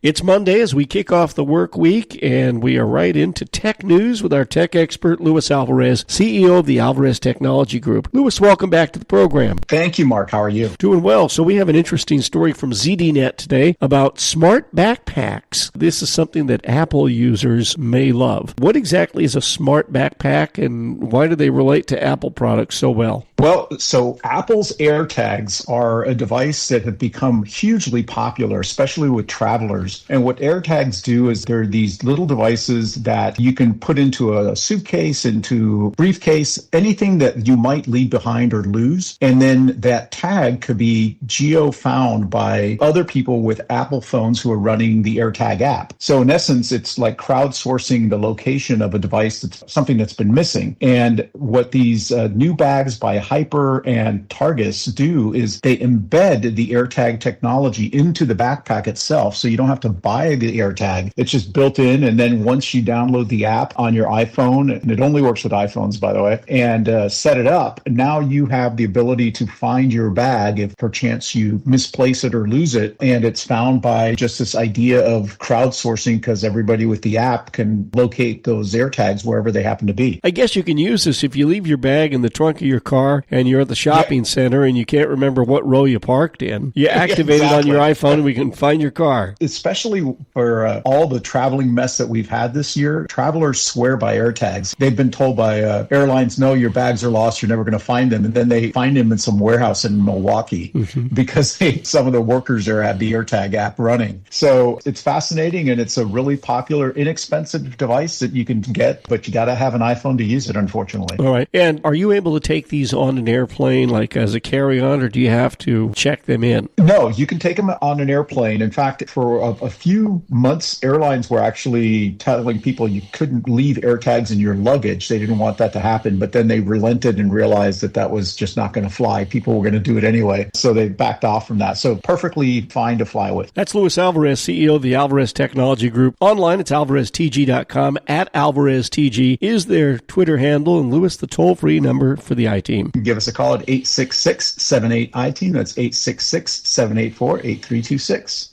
It's Monday as we kick off the work week, and we are right into tech news with our tech expert, Luis Alvarez, CEO of the Alvarez Technology Group. Luis, welcome back to the program. Thank you, Mark. How are you? Doing well. So we have an interesting story from ZDNet today about smart backpacks. This is something that Apple users may love. What exactly is a smart backpack, and why do they relate to Apple products so well? Well, so Apple's AirTags are a device that have become hugely popular, especially with travelers. And what AirTags do is they're these little devices that you can put into a suitcase, into a briefcase, anything that you might leave behind or lose. And then that tag could be geo-found by other people with Apple phones who are running the AirTag app. So in essence, it's like crowdsourcing the location of a device that's something that's been missing. And what these new bags by Hyper and Targus do is they embed the AirTag technology into the backpack itself, so you don't have to buy the AirTag. It's just built in, and then once you download the app on your iPhone, and it only works with iPhones, by the way, and set it up, now you have the ability to find your bag if perchance you misplace it or lose it, and it's found by just this idea of crowdsourcing, because everybody with the app can locate those AirTags wherever they happen to be. I guess you can use this if you leave your bag in the trunk of your car and you're at the shopping center and you can't remember what row you parked in. You activate it on your iPhone and we can find your car. Especially for all the traveling mess that we've had this year, travelers swear by AirTags. They've been told by airlines, no, your bags are lost, you're never going to find them. And then they find them in some warehouse in Milwaukee because some of the workers there have the AirTag app running. So it's fascinating, and it's a really popular, inexpensive device that you can get, but you got to have an iPhone to use it, unfortunately. All right. And are you able to take these on an airplane, like as a carry-on, or do you have to check them in? No, you can take them on an airplane. In fact, for a few months, airlines were actually telling people you couldn't leave AirTags in your luggage. They didn't want that to happen, but then they relented and realized that that was just not going to fly. People were going to do it anyway, so they backed off from that. So perfectly fine to fly with. That's Luis Alvarez, CEO of the Alvarez Technology Group. Online, it's alvareztg.com. At AlvarezTG is their Twitter handle, and Luis, the toll-free number for the I-Team. Give us a call at 866-78-I-TEAM. That's 866-784-8326.